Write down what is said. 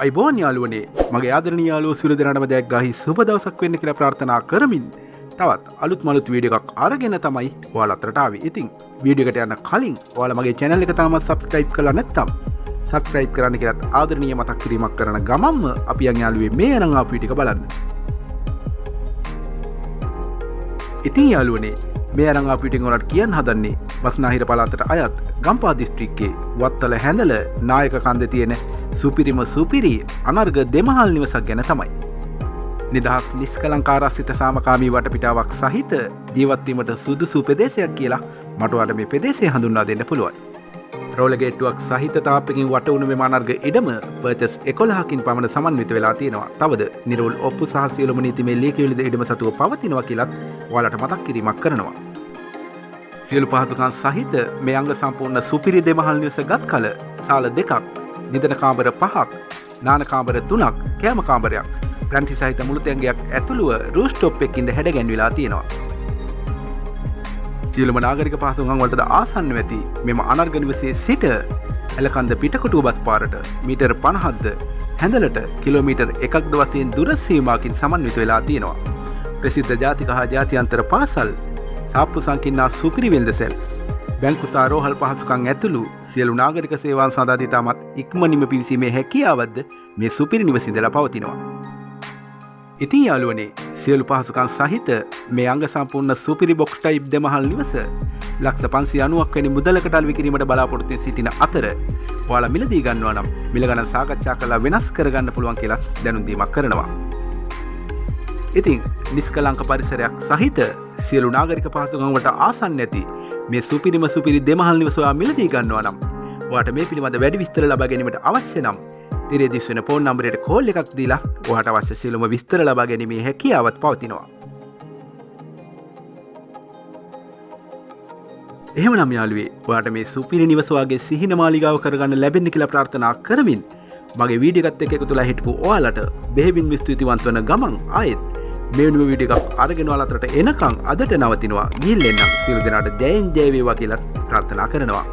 අයිබෝන් යාළුවනේ මගේ ආදරණීය යාළුවෝ සියලු දෙනාටම ජයග්‍රාහී සුබ දවසක් වෙන්න කියලා ප්‍රාර්ථනා කරමින් තවත් අලුත් වීඩියෝ එකක් අරගෙන තමයි ඔයාලා අතරට ආවේ. ඉතින් වීඩියෝ එකට යන්න කලින් ඔයාලා මගේ channel එක තාමත් subscribe කරලා නැත්නම් subscribe කරන්න කියලාත් ආදරණීය මතක් කිරීමක් කරන ගමන්ම අපි යන් යාළුවේ මේ අරන් ආපු වීඩියෝ එක බලන්න. ඉතින් යාළුවනේ මේ අරන් ආපු වීඩියෝ එක වලට කියන්න හදන්නේ බස්නාහිර පළාතට අයත් ගම්පහ දිස්ත්‍රික්කයේ වත්තල හැඳල නායක කන්දේ තියෙන සුපිරි අනර්ග දෙමහල් නිවසක් ගැන තමයි. නිදහස් නිස්කලංකාරස්ථිත සාමකාමී වටපිටාවක් සහිත ජීවත් වීමට සුදුසු ප්‍රදේශයක් කියලා මට ඔයාලට මේ ප්‍රදේශය හඳුන්වා දෙන්න පුළුවන්. රෝල ගේට්ටුවක් සහිත තාප්පකින් වට වුණු මෙම අනර්ග ඉඩම පර්චස් 11කින් පමණ සමන්විත වෙලා තියෙනවා. තවද නිරෝල් ඔප්පු සහ සියලුම නීතිමය ලේඛවිලිද ඉඩම සතුව පවතිනවා කියලත් ඔයාලට මතක් කිරීමක් කරනවා. සියලු පහසුකම් සහිත මේ අංග සම්පූර්ණ සුපිරි දෙමහල් නිවස ගත් කල සාල දෙකක්, නිදන කාමර 5ක්, නාන කාමර 3ක්, කෑම කාමරයක්, ග්‍රන්ථි සහිත මුළුතැන්ගයක් ඇතුළුව රූෆ්ටොප් එකකින්ද හැඩගැන්විලා තියෙනවා. සියලුම නාගරික පහසුකම් වලටද ආසන්න වෙති මෙම අනර්ග නිවසේ සිට එලකන්ද පිටකොටුව බස් පාරට මීටර් 50ක්ද හැඳලට කිලෝමීටර් 1ක්ද වශයෙන් දුර සීමාවකින් සමන්විත වෙලා තියෙනවා. ප්‍රසිද්ධ ජාතික හා ජාත්‍යන්තර පාසල්, සාප්පු සංකීර්ණ සුපිරි වෙළඳසැල්, බැංකු සහ රෝහල් පහසුකම් ඇතුළු සියලු නාගරික සේවාවන් සඳහා දිතාමත් ඉක්මනින්ම පිවිසීමේ හැකියාවක්ද මේ සුපිරි නිවසින්දලා පවතිනවා. ඉතින් යාළුවනේ සියලු පහසුකම් සහිත මේ අංග සම්පූර්ණ සුපිරි බොක්ස් ටයිප් දෙමහල් නිවස ලක්ෂ 590ක් වැනි මුදලකට අලෙවි කිරීමට බලාපොරොත්තු සිටින අතර ඔයාලා මිලදී ගන්නවා නම් මිල ගණන් සාකච්ඡා කරලා වෙනස් කරගන්න පුළුවන් කියලා දැනුම් දීමක් කරනවා. ඉතින් නිස්කලංක පරිසරයක් සහිත සියලු නාගරික පහසුකම් වලට ආසන්න ඇති මේ සුපිරි දෙමහල් නිවස ඔයා මිලදී ගන්නවා නම් ඔයාට මේ පිළිබඳ වැඩි විස්තර ලබා ගැනීමට අවශ්‍ය නම් ඉරේ දිස් වෙන ෆෝන් නම්බරයට කෝල් එකක් දීලා ඔයාට අවශ්‍ය සියලුම විස්තර ලබා ගැනීමේ හැකියාවත් පවතිනවා. එහෙමනම් යාළුවේ ඔයාට මේ සුපිරි නිවස වාගේ සිහින මාලිගාව කරගන්න ලැබෙන්න කියලා ප්‍රාර්ථනා කරමින් මගේ වීඩියෝ එකත් එක්ක එකතුලා හිටපු ඔයාලට බෙහෙවින් ස්තුතිවන්ත වන ගමන් ආයෙත් මේ වෙනුම වීඩියෝ එකක් අරගෙන ඔයාලා අතරට එනකන් අදට නවතිනවා. ගිහින් එන්නම්. සියලු දෙනාට ජයෙන් ජය වේවා කියලා ප්‍රාර්ථනා කරනවා.